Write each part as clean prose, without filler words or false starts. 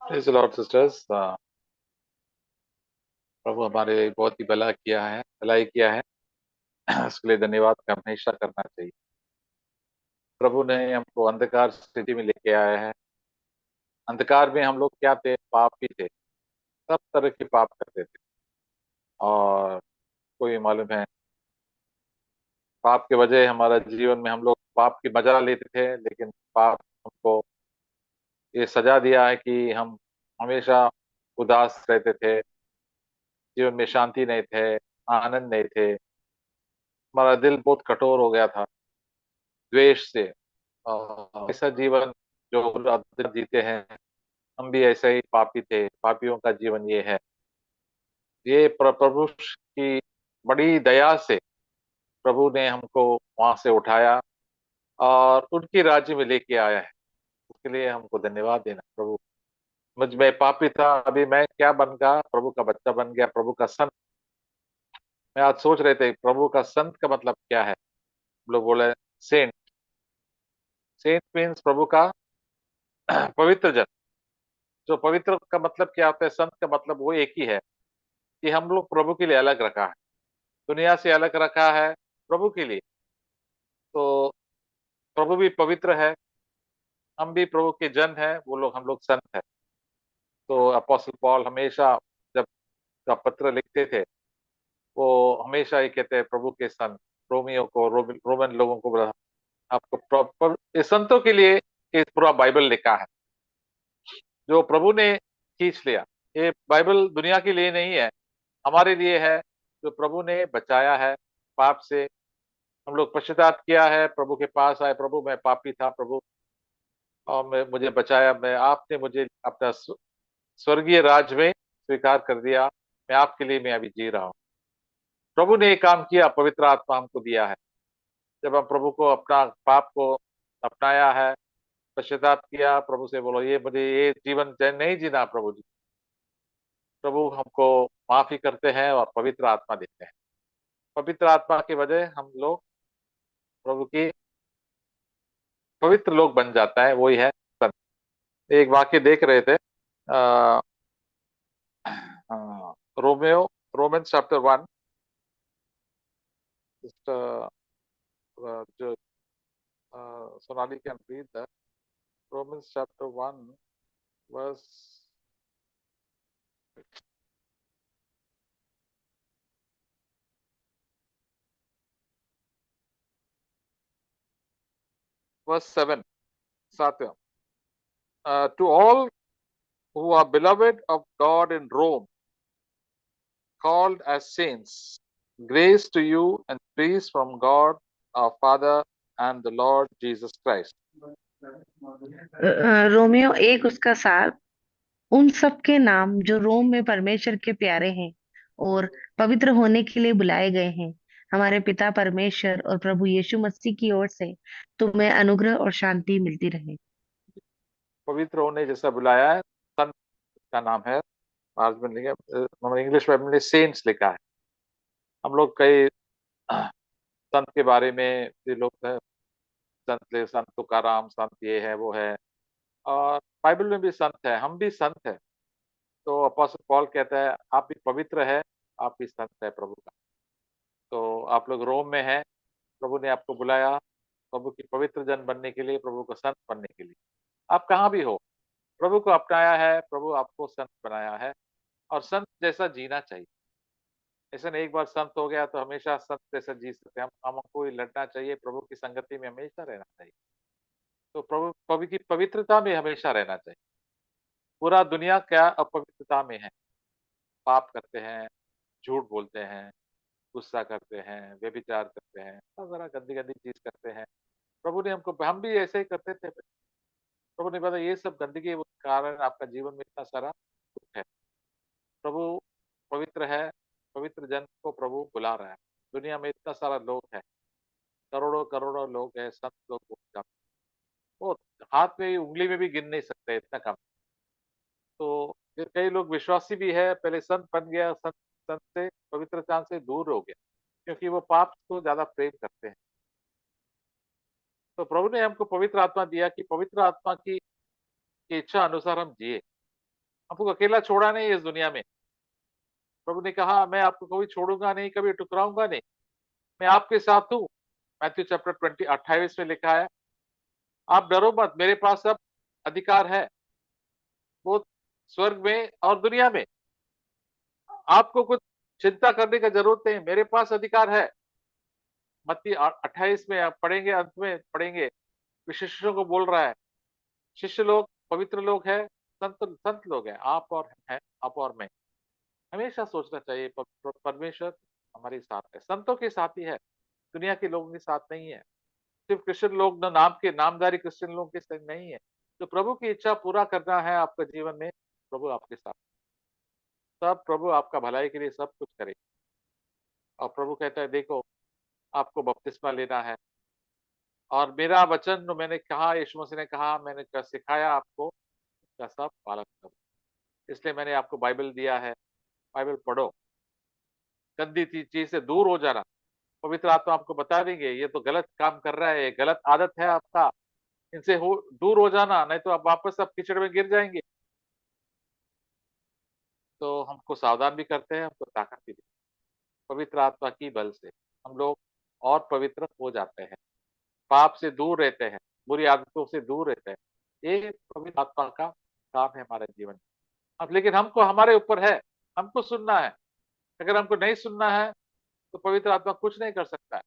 Praise the Lord sisters. प्रभु हमारे लिए बहुत ही भलाई किया है। उसके लिए धन्यवाद का हमेशा करना चाहिए। प्रभु ने हमको अंधकार स्थिति में लेके आया है। अंधकार में हम लोग क्या थे? पापी थे। सब तरह के पाप करते थे और कोई मालूम है, पाप के वजह हमारा जीवन में हम लोग पाप की मजा लेते थे, लेकिन पाप हमको ये सजा दिया है कि हम हमेशा उदास रहते थे, जीवन में शांति नहीं थे, आनंद नहीं थे। हमारा दिल बहुत कठोर हो गया था द्वेष से। ऐसा जीवन जो अब जीते हैं, हम भी ऐसे ही पापी थे। पापियों का जीवन ये है। ये प्रभु की बड़ी दया से प्रभु ने हमको वहां से उठाया और उनकी राज्य में लेके आया है। उसके लिए हमको धन्यवाद देना। प्रभु, मुझ में पापी था, अभी मैं क्या बन गया? प्रभु का बच्चा बन गया, प्रभु का संत। मैं आज सोच रहे थे प्रभु का संत का मतलब क्या है। हम लोग बोले सेंट। सेंट मीन्स प्रभु का पवित्र जन। जो पवित्र का मतलब क्या होता है, संत का मतलब वो एक ही है कि हम लोग प्रभु के लिए अलग रखा है, दुनिया से अलग रखा है प्रभु के लिए। तो प्रभु भी पवित्र है, हम भी प्रभु के जन है, वो लोग हम लोग संत है। तो अपोस्टल पॉल हमेशा जब का पत्र लिखते थे, वो हमेशा ये कहते हैं प्रभु के संत। रोमियो को, रोमन लोगों को आपको प्रॉपर ये संतों के लिए ये पूरा बाइबल लिखा है, जो प्रभु ने खींच लिया। ये बाइबल दुनिया के लिए नहीं है, हमारे लिए है, जो प्रभु ने बचाया है पाप से। हम लोग पश्चाताप किया है, प्रभु के पास आए, प्रभु मैं पापी था प्रभु, और मुझे बचाया। मैं आपने मुझे अपना स्वर्गीय राज में स्वीकार कर दिया। मैं आपके लिए मैं अभी जी रहा हूँ। प्रभु ने एक काम किया, पवित्र आत्मा हमको दिया है। जब हम प्रभु को अपना पाप को अपनाया है, पश्चाताप किया, प्रभु से बोलो ये मुझे ये जीवन नहीं जीना प्रभु जी। प्रभु हमको माफी करते हैं और पवित्र आत्मा देते हैं। पवित्र आत्मा की वजह हम लोग प्रभु की पवित्र लोग बन जाता है, वही है संत। एक वाक्य देख रहे थे, आ, रोमियो, रोमन्स चैप्टर 1। जो Sonali can read that. Romans chapter 1 verse verse 7, 7। To all who are beloved of God in Rome, called as saints, grace to you and peace from God our Father and the Lord Jesus Christ. Romeo एक उसका साथ उन सब के नाम जो रोम में परमेश्वर के प्यारे हैं और पवित्र होने के लिए बुलाए गए हैं, हमारे पिता परमेश्वर और प्रभु यीशु मसीह की ओर से तुम्हें अनुग्रह और शांति मिलती रहे। पवित्र होने जैसा बुलाया है, संत का नाम है। आज में लिखा, इंग्लिश बाइबल में सेंट्स लिखा है। हम लोग कई संत के बारे में भी लोग संत तुकाराम, संत ये है वो है, और बाइबल में भी संत है, हम भी संत है। तो अपोस्टल पॉल कहता है आप भी पवित्र है, आप भी संत है प्रभु का। तो आप लोग रोम में हैं, प्रभु ने आपको बुलाया प्रभु की पवित्र जन बनने के लिए, प्रभु को संत बनने के लिए। आप कहाँ भी हो, प्रभु को अपनाया है, प्रभु आपको संत बनाया है। और संत जैसा जीना चाहिए। ऐसा नहीं एक बार संत हो गया तो हमेशा संत जैसा जी सकते हैं। हम हमको ही लड़ना चाहिए, प्रभु की संगति में हमेशा रहना चाहिए। तो प्रभु की पवित्रता में हमेशा रहना चाहिए। पूरा दुनिया क्या अपवित्रता में है, पाप करते हैं, झूठ बोलते हैं, गुस्सा करते हैं, व्यभिचार करते हैं, वगैरह गंदी गंदी चीज करते हैं। प्रभु ने हमको, हम भी ऐसे ही करते थे। प्रभु ने बताया ये सब गंदगी के कारण आपका जीवन में इतना सारा दुख है। प्रभु पवित्र है, पवित्र जन को प्रभु बुला रहा है। दुनिया में इतना सारा लोग है, करोड़ों करोड़ों लोग हैं, संत लोग बहुत कम। वो हाथ में उंगली में भी गिन नहीं सकते, इतना कम। तो फिर कई लोग विश्वासी भी है, पहले संत बन गया, संत संत से पवित्रता से दूर हो गया, क्योंकि वो पाप को ज्यादा प्रेम करते हैं। तो प्रभु ने हमको पवित्र आत्मा दिया कि पवित्र आत्मा की इच्छा अनुसार हम जिए। हमको अकेला छोड़ा नहीं इस दुनिया में। प्रभु ने कहा मैं आपको कभी छोड़ूंगा नहीं, कभी टुकराऊंगा नहीं, मैं आपके साथ हूँ। मैथ्यू चैप्टर 28 में लिखा है, आप डरो मत, मेरे पास सब अधिकार है, वो स्वर्ग में और दुनिया में। आपको कुछ चिंता करने की जरूरत नहीं, मेरे पास अधिकार है। मत्ती 28 में आप पढ़ेंगे, अंत में पढ़ेंगे, शिष्यों को बोल रहा है। शिष्य लोग पवित्र लोग हैं, संत संत लोग हैं, आप और हैं, आप और मैं। हमेशा सोचना चाहिए परमेश्वर हमारे साथ है, संतों के साथ ही है, दुनिया के लोगों के साथ नहीं है। सिर्फ क्रिश्चियन लोग न नाम के नामधारी क्रिश्चियन लोगों के साथ नहीं है। तो प्रभु की इच्छा पूरा करना है आपके जीवन में, प्रभु आपके साथ, सब प्रभु आपका भलाई के लिए सब कुछ करे। और प्रभु कहता है देखो, आपको बपतिस्मा लेना है, और मेरा वचन जो मैंने कहा, यीशु मसीह ने कहा, मैंने क्या सिखाया आपको, उसका सब पालन करो। इसलिए मैंने आपको बाइबल दिया है, बाइबल पढ़ो, गंदी चीज से दूर हो जाना। पवित्र आत्मा आपको बता देंगे ये तो गलत काम कर रहा है, ये गलत आदत है आपका, इनसे हो दूर हो जाना, नहीं तो आप वापस सब कीचड़ में गिर जाएंगे। तो हमको सावधान भी करते हैं, हमको ताकत भी देते हैं। पवित्र आत्मा की बल से हम लोग और पवित्र हो जाते हैं, पाप से दूर रहते हैं, बुरी आदतों से दूर रहते हैं। ये पवित्र आत्मा का काम है हमारे जीवन में। अब लेकिन हमको हमारे ऊपर है, हमको सुनना है। अगर हमको नहीं सुनना है तो पवित्र आत्मा कुछ नहीं कर सकता है।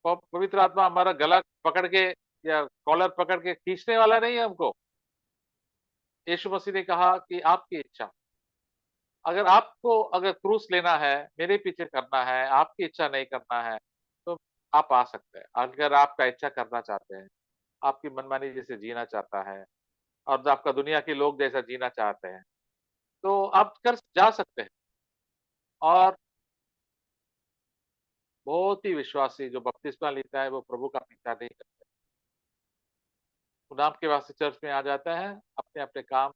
पवित्र आत्मा हमारा गला पकड़ के या कॉलर पकड़ के खींचने वाला नहीं है हमको। यीशु मसीह ने कहा कि आपकी इच्छा, अगर आपको अगर क्रूस लेना है, मेरे पीछे करना है, आपकी इच्छा नहीं करना है, तो आप आ सकते हैं। अगर आपका इच्छा करना चाहते हैं, आपकी मनमानी जैसे जीना चाहता है, और जो आपका दुनिया के लोग जैसा जीना चाहते हैं, तो आप कर जा सकते हैं। और बहुत ही विश्वासी जो बपतिस्मा लेता है वो प्रभु का पीछा नहीं करता, वो नाम के वास्ते चर्च में आ जाता है, अपने अपने काम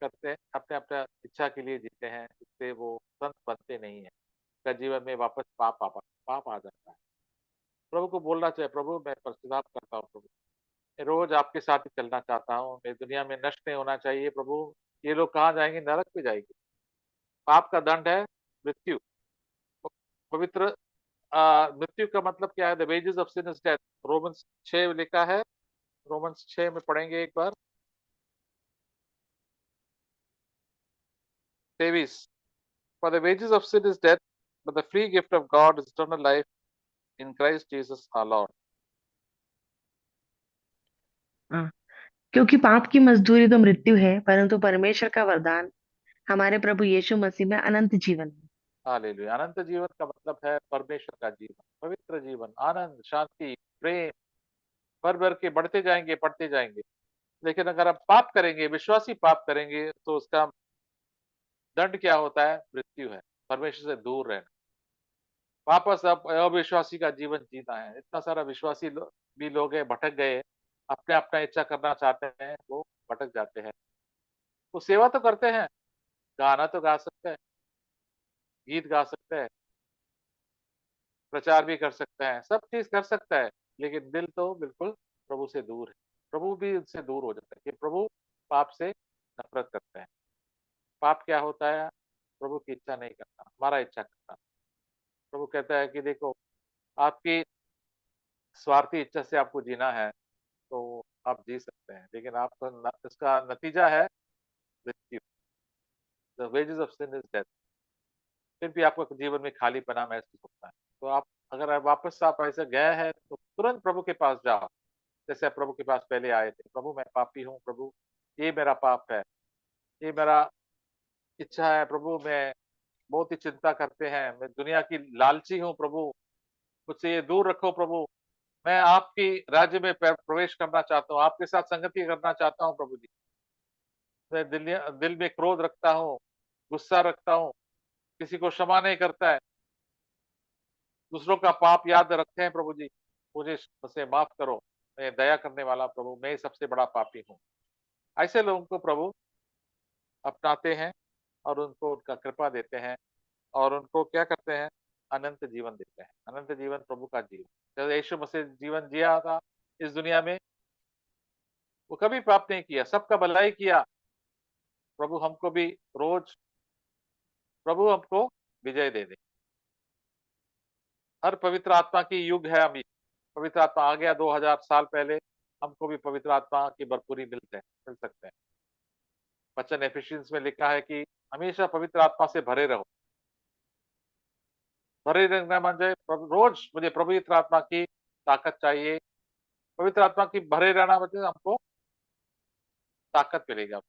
करते हैं, अपने अपने इच्छा के लिए जीते हैं, इससे वो संत बनते नहीं है। उसका जीवन में वापस पाप आ जाता है। प्रभु को बोलना चाहिए, प्रभु मैं पश्चाताप करता हूँ, प्रभु मैं रोज आपके साथ ही चलना चाहता हूँ, मैं दुनिया में नष्ट नहीं होना चाहिए प्रभु। ये लोग कहाँ जाएंगे? नरक में जाएंगे। पाप का दंड है मृत्यु। पवित्र मृत्यु का मतलब क्या है? The wages of sin is death. Romans 6 में लिखा है, रोमन्स 6 में पढ़ेंगे एक बार, 23। For the wages of sin is death, but the free gift of God is eternal life in Christ Jesus our Lord. हाँ, क्योंकि पाप की मजदूरी तो मृत्यु है, परंतु परमेश्वर का वरदान हमारे प्रभु यीशु मसीह में अनंत जीवन है। हालेलुया। अनंत जीवन का मतलब है परमेश्वर का जीवन, पवित्र जीवन, आनंद, शांति, प्रेम, भर भर के बढ़ते जाएंगे, बढ़ते जाएंगे। लेकिन अगर आप पाप करेंगे, विश्वासी पाप करेंगे, तो उसका दंड क्या होता है? मृत्यु है, परमेश्वर से दूर रहना। वापस अब अविश्वासी का जीवन जीना है। इतना सारा विश्वासी भी लोग हैं भटक गए, अपने अपना इच्छा करना चाहते हैं, वो भटक जाते हैं। वो सेवा तो करते हैं, गाना तो गा सकते हैं, गीत गा सकते हैं, प्रचार भी कर सकते हैं, सब चीज कर सकता है, लेकिन दिल तो बिल्कुल प्रभु से दूर है। प्रभु भी उनसे दूर हो जाता है कि प्रभु पाप से नफरत करते हैं। पाप क्या होता है? प्रभु की इच्छा नहीं करना, हमारा इच्छा करना। प्रभु कहता है कि देखो, आपकी स्वार्थी इच्छा से आपको जीना है तो आप जी सकते हैं, लेकिन आपका इसका नतीजा है मृत्यु। The wages of sin is death. फिर भी आपको जीवन में खालीपना महसूस होता है। तो आप अगर वापस आप ऐसे गए हैं तो तुरंत प्रभु के पास जाओ, जैसे आप प्रभु के पास पहले आए थे। प्रभु मैं पापी हूँ, प्रभु ये मेरा पाप है, ये मेरा इच्छा है प्रभु, मैं बहुत ही चिंता करते हैं, मैं दुनिया की लालची हूँ प्रभु, मुझसे ये दूर रखो प्रभु। मैं आपकी राज्य में प्रवेश करना चाहता हूँ, आपके साथ संगति करना चाहता हूँ प्रभु जी। मैं दिल में क्रोध रखता हूँ, गुस्सा रखता हूँ, किसी को क्षमा नहीं करता है, दूसरों का पाप याद रखते हैं प्रभु जी। मुझसे माफ करो, मैं दया करने वाला प्रभु, मैं ही सबसे बड़ा पापी हूँ। ऐसे लोगों को प्रभु अपनाते हैं और उनको उनका कृपा देते हैं, और उनको क्या करते हैं? अनंत जीवन देते हैं। अनंत जीवन प्रभु का जीवन, जब यीशु मसीह जीवन जिया था इस दुनिया में, वो कभी पाप नहीं किया, सबका भलाई किया, प्रभु हमको भी रोज प्रभु हमको विजय दे दे। हर पवित्र आत्मा की युग है अभी। पवित्र आत्मा आ गया 2000 साल पहले, हमको भी पवित्र आत्मा की भरपूरी मिल सकते हैं। वचन एफिशियंस में लिखा है कि हमेशा पवित्र आत्मा से भरे रहो। भरे रहना म्हणजे रोज मुझे पवित्र आत्मा की ताकत चाहिए। पवित्र आत्मा की भरे रहना मतलब हमको ताकत मिलेगा,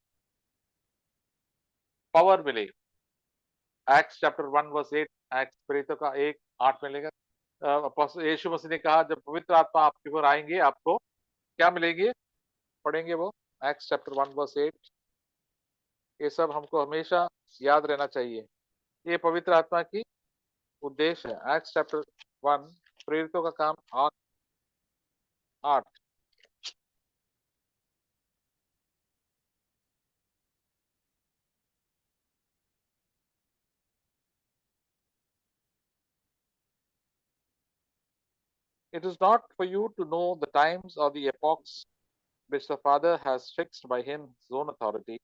पावर मिलेगा। एक्ट्स चैप्टर 1 वर्स 8, एक्ट्स प्रेरितों का 1:8 मिलेगा। यीशु मसीह ने कहा जब पवित्र आत्मा आपके ऊपर आएंगे आपको क्या मिलेगी, पढ़ेंगे वो एक्ट्स चैप्टर 1 वर्स 8। ये सब हमको हमेशा याद रहना चाहिए। ये पवित्र आत्मा की उद्देश्य है। एक्ट्स चैप्टर 1 प्रेरितों का काम 8। It is not for you to know the times or the epochs which the Father has fixed by his own authority,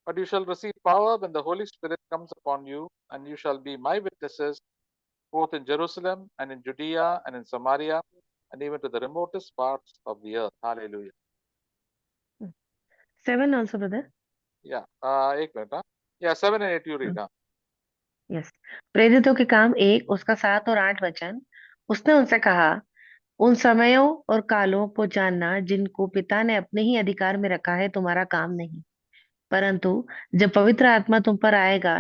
but you shall receive power when the Holy Spirit comes upon you, and you shall be my witnesses both in Jerusalem and in Judea and in Samaria and even to the remotest parts of the earth. Hallelujah. 7 also, brother. Yeah, एक minute हाँ. Yeah, 7 and 8 you read. Yes. प्रेरितों के काम 1 उसका 7 और 8 वचन। उसने उनसे कहा, उन समयों और कालों को जानना जिनको पिता ने अपने ही अधिकार में रखा है तुम्हारा काम नहीं, परंतु जब पवित्र आत्मा तुम पर आएगा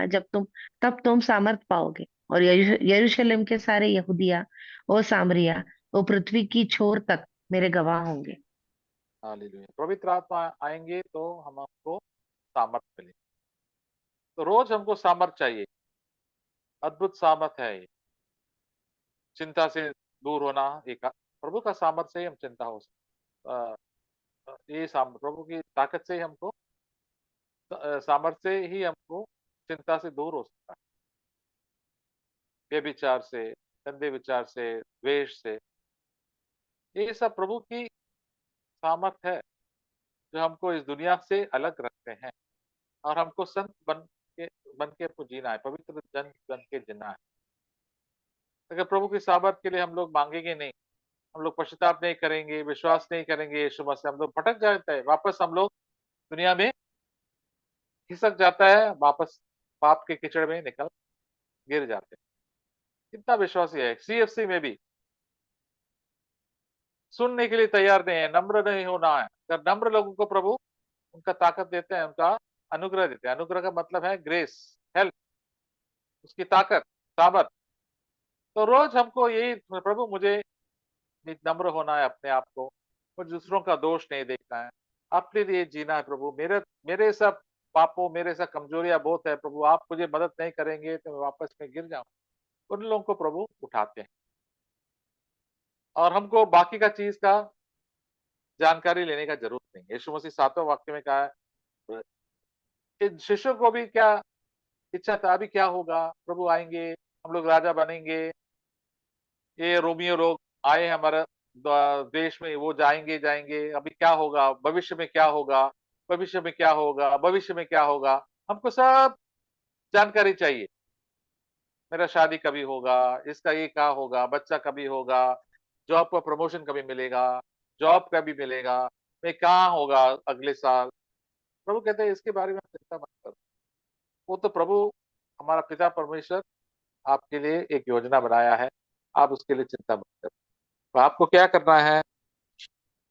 तब तुम सामर्थ पाओगे और यरूशलेम के सारे यहूदिया और सामरिया और पृथ्वी की छोर तक मेरे गवाह होंगे। हालेलुया। पवित्र आत्मा आएंगे तो हमको सामर्थ मिले। तो रोज हमको सामर्थ चाहिए। अद्भुत सामर्थ है ये। चिंता से दूर होना एक प्रभु का सामर्थ से ही हम चिंता हो सकते। ये प्रभु की ताकत से ही हमको सामर्थ्य से ही हमको चिंता से दूर हो सकता है। व्यभिचार से, गंदे विचार से, द्वेष से, ये सब प्रभु की सामर्थ्य है जो हमको इस दुनिया से अलग रखते हैं और हमको संत बन के हमको जीना है, पवित्र जन बन के जीना है। अगर प्रभु की सामर्थ के लिए हम लोग मांगेंगे नहीं, हम लोग पश्चाताप नहीं करेंगे, विश्वास नहीं करेंगे यीशु मसीह, हम लोग भटक जाते हैं, वापस हम लोग दुनिया में खिसक जाता है, वापस पाप के कीचड़ में निकल गिर जाते हैं। कितना विश्वासी है। सीएफसी में भी सुनने के लिए तैयार नहीं है, नम्र नहीं होना है। अगर नम्र लोगों को प्रभु उनका ताकत देते हैं, उनका अनुग्रह देते हैं। अनुग्रह का मतलब है ग्रेस, हेल्प, उसकी ताकत, सामर्थ। तो रोज हमको यही प्रभु मुझे नम्र होना है अपने आप को, मुझे दूसरों का दोष नहीं देखना है, अपने लिए जीना है। प्रभु मेरे सब पापों, मेरे सब कमजोरियां बहुत है प्रभु, आप मुझे मदद नहीं करेंगे तो मैं वापस में गिर जाऊं। उन लोगों को प्रभु उठाते हैं और हमको बाकी का चीज का जानकारी लेने का जरूरत नहीं। यीशु मसीह 7वें वाक्य में कहा है कि शिष्यों को भी क्या इच्छा था, अभी क्या होगा, प्रभु आएंगे, हम लोग राजा बनेंगे, ये रोमियो लोग आए हमारे देश में, वो जाएंगे जाएंगे, अभी क्या होगा, भविष्य में क्या होगा, भविष्य में क्या होगा, भविष्य में क्या होगा। हमको सब जानकारी चाहिए। मेरा शादी कभी होगा, इसका ये क्या होगा, बच्चा कभी होगा, जॉब का प्रमोशन कभी मिलेगा, जॉब कभी मिलेगा, मैं कहाँ होगा अगले साल। प्रभु कहते हैं इसके बारे में चिंता मत करो। वो तो प्रभु हमारा पिता परमेश्वर आपके लिए एक योजना बनाया है, आप उसके लिए चिंता मत करो। तो आपको क्या करना है,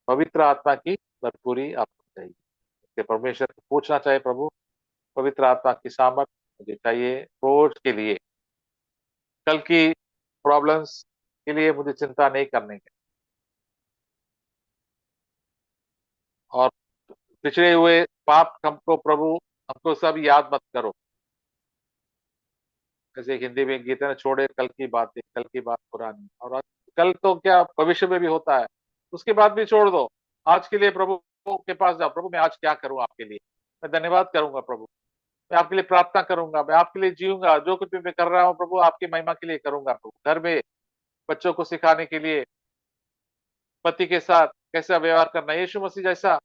पवित्र आत्मा की भरपूरी आपको चाहिए। इसके परमेश्वर को पूछना चाहिए, प्रभु पवित्र आत्मा की सामर्थ मुझे चाहिए रोज के लिए, कल की प्रॉब्लम्स के लिए मुझे चिंता नहीं करने की, और पिछड़े हुए पाप हमको प्रभु हमको सब याद मत करो। जैसे हिंदी में गीत है ना, छोड़े कल की बातें, कल की बात पुरानी। और कल तो क्या भविष्य में भी होता है, उसके बाद भी छोड़ दो। आज के लिए प्रभु के पास जाओ, प्रभु मैं आज क्या करूं आपके लिए, मैं धन्यवाद करूंगा प्रभु, मैं आपके लिए प्रार्थना करूंगा, मैं आपके लिए जीऊंगा, जो कुछ भी मैं कर रहा हूँ प्रभु आपकी महिमा के लिए करूंगा। प्रभु घर में बच्चों को सिखाने के लिए, पति के साथ कैसा व्यवहार करना, यीशु मसीह जैसा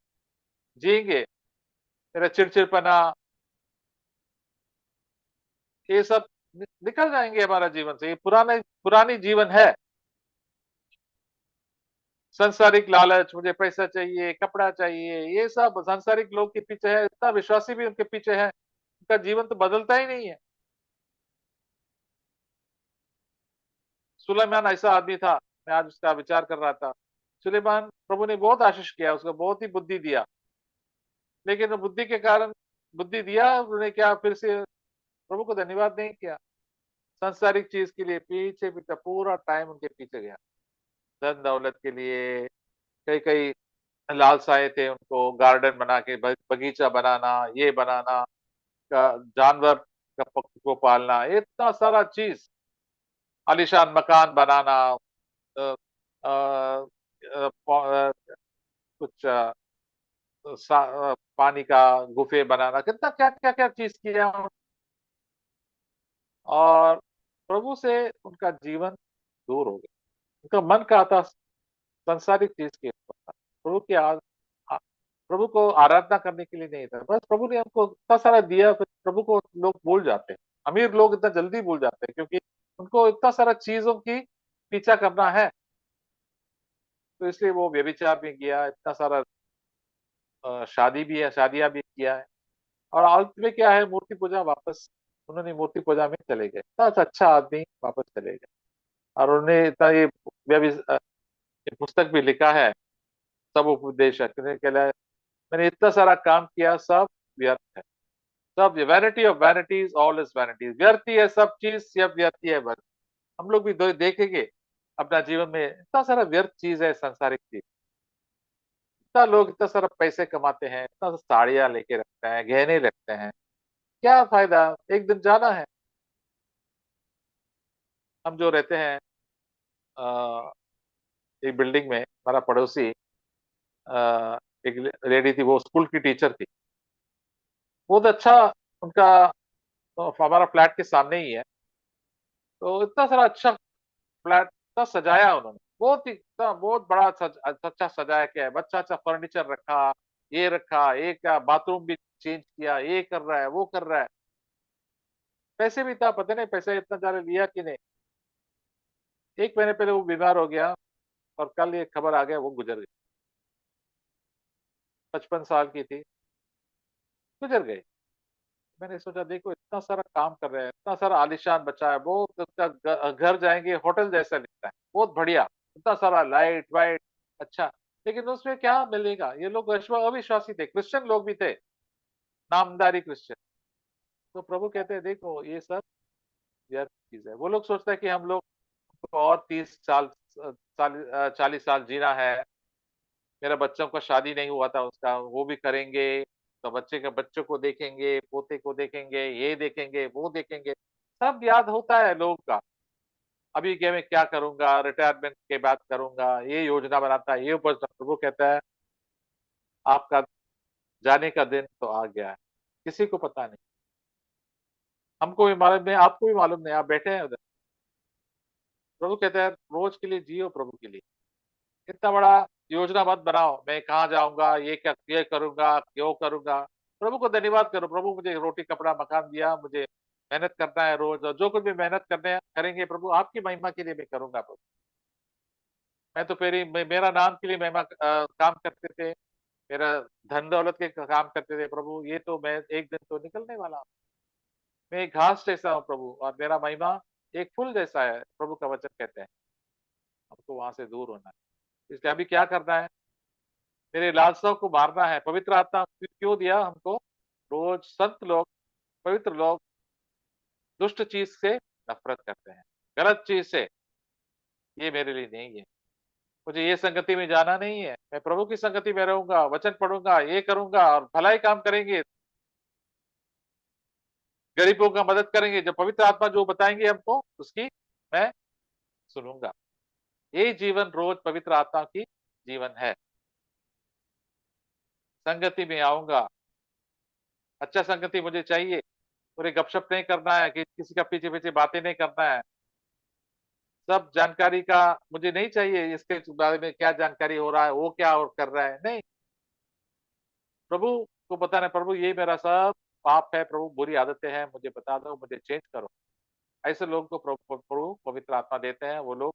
जिएंगे। मेरा चिड़चिड़पना, ये सब निकल जाएंगे हमारा जीवन से। ये पुराने पुरानी जीवन है। संसारिक लालच, मुझे पैसा चाहिए, कपड़ा चाहिए, ये सब सांसारिक लोग के पीछे है। इतना विश्वासी भी उनके पीछे है, उनका जीवन तो बदलता ही नहीं है। सुलेमान ऐसा आदमी था, मैं आज उसका विचार कर रहा था। सुलेमान, प्रभु ने बहुत आशीष किया, उसको बहुत ही बुद्धि दिया, लेकिन बुद्धि के कारण, बुद्धि दिया उन्होंने, क्या फिर से प्रभु को धन्यवाद नहीं किया। सांसारिक चीज के लिए पीछे पीछे पूरा टाइम उनके पीछे गया, धन दौलत के लिए। कई कई लालसाएं थे उनको, गार्डन बना के बगीचा बनाना, ये बनाना, जानवर को पालना, इतना सारा चीज, आलीशान मकान बनाना, अ, अ, कुछ पानी का गुफे बनाना, कितना क्या क्या क्या चीज किया। और प्रभु से उनका जीवन दूर हो गया, उनका मन का था संसारिक चीज के ऊपर था। प्रभु की आ- प्रभु को आराधना करने के लिए नहीं था। बस प्रभु ने हमको इतना सारा दिया, फिर प्रभु को लोग भूल जाते हैं। अमीर लोग इतना जल्दी भूल जाते हैं, क्योंकि उनको इतना सारा चीजों की पीछा करना है, तो इसलिए वो व्यभिचार भी किया, इतना सारा शादी भी है, शादियां भी किया है। और अंत में क्या है, मूर्ति पूजा वापस, उन्होंने मूर्ति पूजा में चले गए। इतना अच्छा आदमी वापस चले गए। और उन्होंने इतना ये पुस्तक भी लिखा है, सब उपदेश है, के लिए मैंने इतना सारा काम किया, सब व्यर्थ है। सब vanity of vanities, all is vanities, व्यर्थ ही है सब चीज, सब व्यर्थ ही है बस। हम लोग भी देखेंगे अपना जीवन में, इतना सारा व्यर्थ चीज है, सांसारिक चीज। इतना लोग इतना सारा पैसे कमाते हैं, इतना साड़ियां लेके रखते हैं, गहने रखते हैं, क्या फायदा, एक दिन जाना है। हम जो रहते हैं अ, एक बिल्डिंग में, हमारा पड़ोसी एक लेडी थी, वो स्कूल की टीचर थी, बहुत अच्छा उनका, तो हमारा फ्लैट के सामने ही है। तो इतना सारा अच्छा फ्लैट, इतना सजाया उन्होंने, बहुत ही इतना बहुत बड़ा अच्छा सजाया, क्या है, अच्छा अच्छा फर्नीचर रखा, ये रखा, ये क्या, बाथरूम भी चेंज किया, ये कर रहा है, वो कर रहा है। पैसे भी था, पता नहीं पैसे इतना ज्यादा लिया कि नहीं। एक महीने पहले वो बीमार हो गया, और कल ये खबर आ गया वो गुजर गई। 55 साल की थी, गुजर गई। मैंने सोचा, देखो इतना सारा काम कर रहे हैं, इतना सारा आलिशान बचा है, बहुत उसका घर जाएंगे होटल जैसा दिखता है, बहुत बढ़िया, इतना सारा लाइट वाइट, अच्छा। लेकिन उसमें क्या मिलेगा, ये लोग अविश्वासी थे, क्रिश्चियन लोग भी थे, नामधारी क्रिश्चियन। तो प्रभु कहते हैं, देखो ये सब व्यर्थ चीज है। वो लोग सोचते हैं कि हम लोग को और 30 साल, 40 साल जीना है। मेरा बच्चों का शादी नहीं हुआ था उसका, वो भी करेंगे, तो बच्चे के बच्चों को देखेंगे, पोते को देखेंगे, ये देखेंगे, वो देखेंगे, सब याद होता है लोग का। अभी क्या, मैं क्या करूंगा, रिटायरमेंट के बाद करूंगा, ये योजना बनाता है, ये ऊपर। वो कहता है, आपका जाने का दिन तो आ गया है, किसी को पता नहीं। हमको भी मालूम नहीं, आपको भी मालूम नहीं, आप बैठे हैं उधर। प्रभु कहते हैं, रोज के लिए जियो प्रभु के लिए। इतना बड़ा योजना मत बनाओ, मैं कहाँ जाऊंगा, ये क्या, ये करूंगा, क्यों करूंगा। प्रभु को धन्यवाद करो, प्रभु मुझे रोटी कपड़ा मकान दिया, मुझे मेहनत करना है रोज, और जो कुछ भी मेहनत करने करेंगे प्रभु, आपकी महिमा के लिए मैं करूंगा प्रभु। मैं तो मेरा नाम के लिए महिमा काम करते थे, मेरा धन दौलत के काम करते थे प्रभु, ये तो मैं एक दिन तो निकलने वाला हूँ। मैं एक घास जैसा हूँ प्रभु, और मेरा महिमा एक फूल जैसा है, प्रभु का वचन कहते हैं। हमको वहां से दूर होना है, इसलिए अभी क्या करना है, मेरे लालसाओं को मारना है। पवित्र आत्मा क्यों दिया हमको? रोज संत लोग, पवित्र लोग दुष्ट चीज से नफरत करते हैं, गलत चीज से। ये मेरे लिए नहीं है, मुझे ये संगति में जाना नहीं है। मैं प्रभु की संगति में रहूंगा, वचन पढ़ूंगा, ये करूंगा, और भलाई काम करेंगे, गरीबों का मदद करेंगे, जो पवित्र आत्मा जो बताएंगे हमको, उसकी मैं सुनूंगा। ये जीवन रोज पवित्र आत्मा की जीवन है। संगति में आऊंगा, अच्छा संगति मुझे चाहिए। पूरे गपशप नहीं करना है, कि किसी का पीछे पीछे बातें नहीं करना है। सब जानकारी का मुझे नहीं चाहिए, इसके बारे में क्या जानकारी हो रहा है, वो क्या और कर रहा है, नहीं। प्रभु को बताना, प्रभु ये मेरा सब पाप है प्रभु, बुरी आदतें हैं, मुझे बता दो, मुझे चेंज करो। ऐसे लोगों को प्रभु प्रभु पवित्र आत्मा देते हैं, वो लोग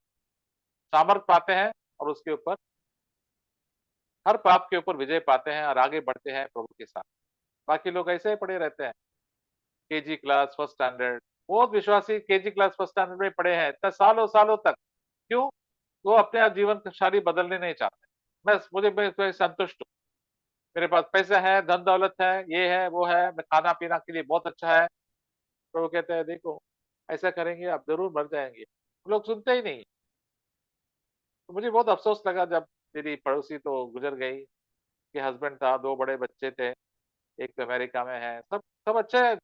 सामर्थ पाते हैं और उसके ऊपर, हर पाप के ऊपर विजय पाते हैं और आगे बढ़ते हैं प्रभु के साथ। बाकी लोग ऐसे ही पड़े रहते हैं, केजी क्लास फर्स्ट स्टैंडर्ड, बहुत विश्वासी केजी क्लास फर्स्ट स्टैंडर्ड में पढ़े हैं इतने सालों सालों तक। क्यों? वो अपने आप जीवन की शैली बदलने नहीं चाहते। मैं संतुष्ट हूँ, मेरे पास पैसा है, धन दौलत है, ये है वो है, मैं खाना पीना के लिए बहुत अच्छा है। तो वो कहते हैं देखो, ऐसा करेंगे आप जरूर मर जाएंगे। लोग सुनते ही नहीं। तो मुझे बहुत अफसोस लगा जब मेरी पड़ोसी तो गुजर गई, कि हस्बैंड था, दो बड़े बच्चे थे, एक तो अमेरिका में है, सब सब अच्छा है,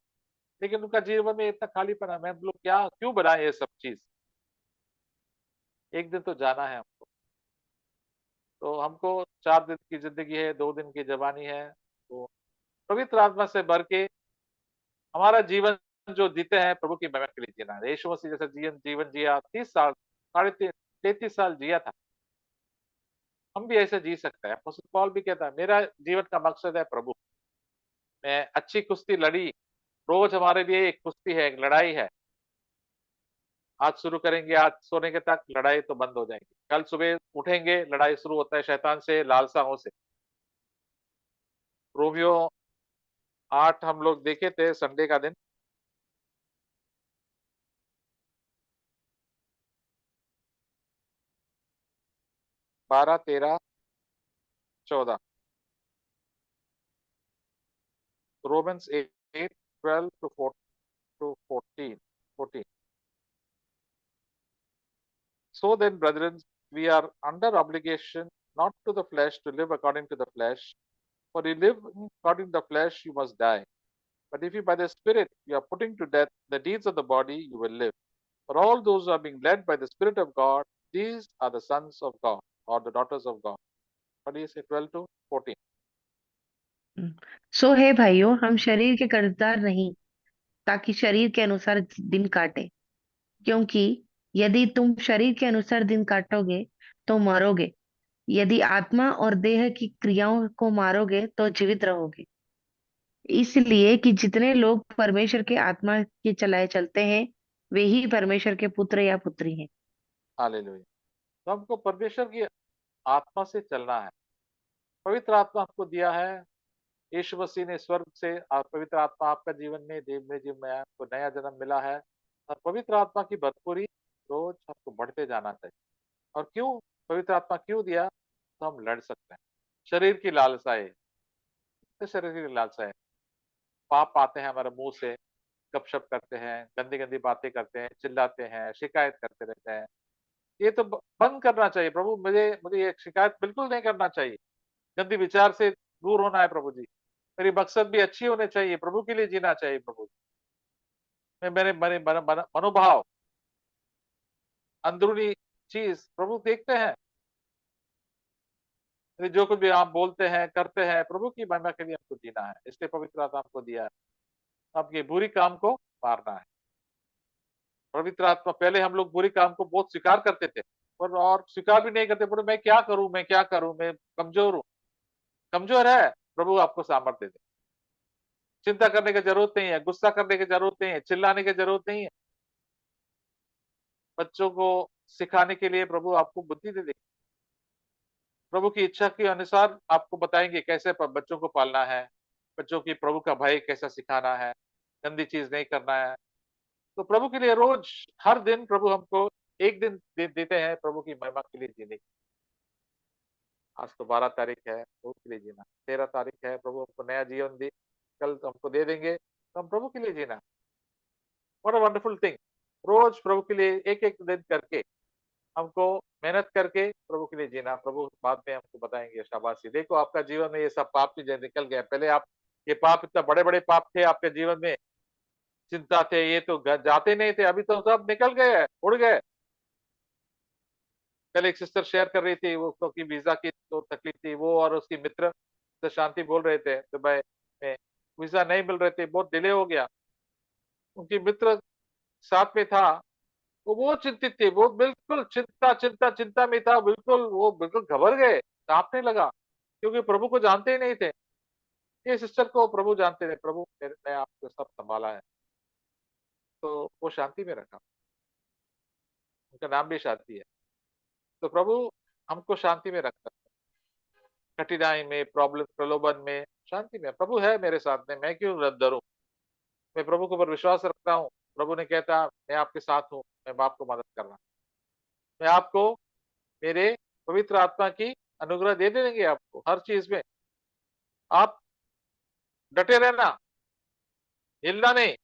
लेकिन उनका जीवन में इतना खालीपन है। मैं लोग क्या क्यों बनाए ये सब चीज? एक दिन तो जाना है हमको। तो हमको 4 दिन की जिंदगी है, 2 दिन की जवानी है, तो पवित्र आत्मा से भर के हमारा जीवन जो जीते हैं प्रभु की महिमा के लिए जीना है। यीशु मसीह जैसा जीवन जीवन जिया, 30 साल, 33 साल जिया था, हम भी ऐसे जी सकते हैं। अपोस्तल पौल भी कहता है मेरा जीवन का मकसद है प्रभु। मैं अच्छी कुश्ती लड़ी, रोज हमारे लिए एक कुश्ती है, एक लड़ाई है। आज शुरू करेंगे, आज सोने के तक लड़ाई तो बंद हो जाएगी, कल सुबह उठेंगे लड़ाई शुरू होता है शैतान से, लालसाओं से। रोमियो 8 हम लोग देखे थे संडे का दिन। 12, 13, 14, Romans 8, 12 to 14, 14। So then, brethren, we are under obligation not to the flesh to live according to the flesh. For you live according to the flesh, you must die. But if you by the Spirit you are putting to death the deeds of the body, you will live. For all those who are being led by the Spirit of God, these are the sons of God or the daughters of God. What do you say? 12 to 14. सो है भाइयों, हम शरीर के कर्जदार नहीं, ताकि शरीर के अनुसार दिन काटे। क्योंकि यदि तुम शरीर के अनुसार दिन काटोगे तो मरोगे, यदि आत्मा और देह की क्रियाओं को मारोगे तो जीवित रहोगे। इसलिए कि जितने लोग परमेश्वर के आत्मा के चलाए चलते हैं, वे ही परमेश्वर के पुत्र या पुत्री हैं। हालेलुया। तो हमको परमेश्वर की आत्मा से चलना है। पवित्र आत्मा हमको दिया है, यीशु मसीह ने स्वर्ग से पवित्र आत्मा आपका जीवन में, देव में जीवन में आपको नया जन्म मिला है। और पवित्र आत्मा की भरपूरी रोज आपको बढ़ते जाना चाहिए। और क्यों पवित्र आत्मा क्यों दिया? तो हम लड़ सकते हैं शरीर की लालसाएं। तो शरीर की लालसाएं, पाप आते हैं हमारे मुंह से, गपशप करते हैं, गंदी गंदी बातें करते हैं, चिल्लाते हैं, शिकायत करते रहते हैं। ये तो बंद करना चाहिए प्रभु, मुझे मुझे ये शिकायत बिल्कुल नहीं करना चाहिए। गंदी विचार से दूर होना है प्रभु जी। मेरी मकसद भी अच्छी होने चाहिए, प्रभु के लिए जीना चाहिए प्रभु। मैं मेरे मेरे मनोभाव, अंदरूनी चीज प्रभु देखते हैं। जो कुछ भी आप बोलते हैं करते हैं, प्रभु की महिमा के लिए हमको जीना है, इसलिए पवित्र आत्मा हमको दिया है। आपके बुरी काम को मारना है। पवित्र आत्मा, पहले हम लोग बुरी काम को बहुत स्वीकार करते थे, और स्वीकार भी नहीं करते, मैं क्या करूं, मैं क्या करूं, मैं कमजोर हूं। कमजोर है, प्रभु आपको सामर्थ्य दे दे। चिंता करने की जरूरत नहीं है, गुस्सा करने की जरूरत नहीं है, चिल्लाने की जरूरत नहीं है। बच्चों को सिखाने के लिए प्रभु आपको बुद्धि दे देंगे। प्रभु की इच्छा के अनुसार आपको बताएंगे कैसे बच्चों को पालना है, बच्चों की प्रभु का भय कैसा सिखाना है, गंदी चीज नहीं करना है। तो प्रभु के लिए रोज, हर दिन प्रभु हमको एक दिन देते हैं प्रभु की महिमा के लिए जीने की। आज तो 12 तारीख है, प्रभु के लिए जीना। 13 तारीख है, प्रभु हमको नया जीवन दे, कल तो हमको दे देंगे, तो हम प्रभु के लिए जीना। What a wonderful thing. रोज प्रभु के लिए एक एक दिन करके, हमको मेहनत करके प्रभु के लिए जीना। प्रभु बाद में हमको बताएंगे शाबाशी, देखो आपका जीवन में ये सब पाप भी निकल गया। पहले आप ये पाप, इतना बड़े बड़े पाप थे आपके जीवन में, चिंता थे, ये तो जाते नहीं थे, अभी तो सब निकल गए, उड़ गए। कल एक सिस्टर शेयर कर रही थी, वो उसको की वीजा की तो तकलीफ थी, वो और उसकी मित्र से शांति बोल रहे थे दुबई में, वीजा नहीं मिल रहे थे, बहुत डिले हो गया। उनकी मित्र साथ में था, वो चिंतित थे, वो बिल्कुल चिंता चिंता चिंता में था, बिल्कुल वो बिल्कुल घबर गए, कांपने लगा, क्योंकि प्रभु को जानते ही नहीं थे। ये सिस्टर को प्रभु जानते थे, प्रभु मेरे ने आपको सब संभाला है, तो वो शांति में रखा। उनका नाम भी शांति है। तो प्रभु हमको शांति में रखता है, कठिनाई में, प्रॉब्लम, प्रलोभन में, शांति में। प्रभु है मेरे साथ में, मैं क्यों डरूं? मैं प्रभु के ऊपर विश्वास रखता हूँ। प्रभु ने कहता, मैं आपके साथ हूँ, मैं बाप को मदद कर रहा हूँ। मैं आपको मेरे पवित्र आत्मा की अनुग्रह दे देंगे आपको हर चीज में। आप डटे रहना, हिलना नहीं।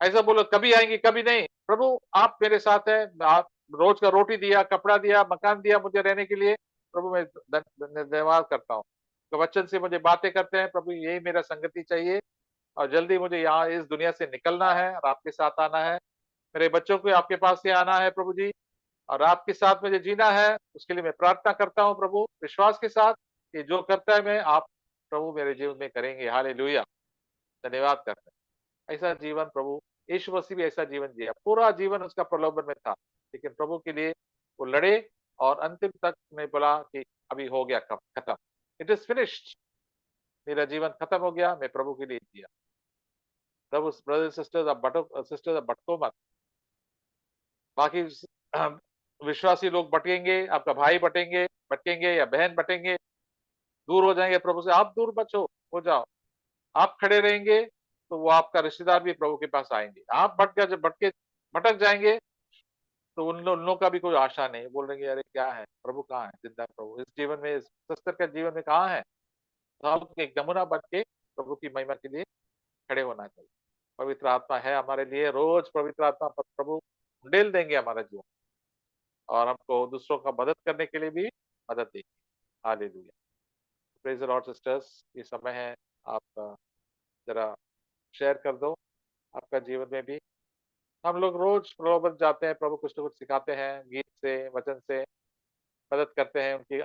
ऐसा बोलो कभी आएंगे कभी नहीं, प्रभु आप मेरे साथ हैं। आप रोज का रोटी दिया, कपड़ा दिया, मकान दिया मुझे रहने के लिए, प्रभु मैं धन्यवाद करता हूँ। तो वचन से मुझे बातें करते हैं प्रभु, यही मेरा संगति चाहिए। और जल्दी मुझे यहाँ इस दुनिया से निकलना है और आपके साथ आना है। मेरे बच्चों को आपके पास से आना है प्रभु जी, और आपके साथ मुझे जीना है। उसके लिए मैं प्रार्थना करता हूँ प्रभु, विश्वास के साथ कि जो करता है मैं, आप प्रभु मेरे जीवन में करेंगे। हालेलुया, धन्यवाद करते हैं। ऐसा जीवन प्रभु, यीशु मसीह भी ऐसा जीवन जिया, पूरा जीवन उसका प्रलोभन में था, लेकिन प्रभु के लिए वो लड़े और अंतिम तक ने बोला कि अभी हो गया, खत्म, इट इज फिनिश्ड। मेरा जीवन खत्म हो गया, मैं प्रभु के लिए जिया। प्रभु, ब्रदर्स सिस्टर्स, अब बटो, सिस्टर्स अब भटको मत। बाकी विश्वासी लोग बटेंगे, आपका भाई बटेंगे, भटकेंगे या बहन बटेंगे, दूर हो जाएंगे प्रभु से। आप दूर बचो, हो जाओ। आप खड़े रहेंगे तो वो आपका रिश्तेदार भी प्रभु के पास आएंगे। आप भटके भटक जाएंगे तो उन लोगों का भी कोई आशा नहीं, बोलेंगे अरे क्या है, प्रभु कहाँ है, जिंदा प्रभु इस जीवन में, इस शस्त्र के जीवन में कहाँ है। तो हम एक नमूना बन के प्रभु की महिमा के लिए खड़े होना चाहिए। पवित्र आत्मा है हमारे लिए, रोज पवित्र आत्मा पर प्रभु डेल देंगे हमारा जीवन, और हमको दूसरों का मदद करने के लिए भी मदद देंगे। Hallelujah, praise the Lord sisters. ये समय है, आप जरा शेयर कर दो आपका जीवन में भी। हम लोग रोज प्रलोभन जाते हैं, प्रभु कुछ ना कुछ सिखाते हैं, गीत से, वचन से मदद करते हैं, उनकी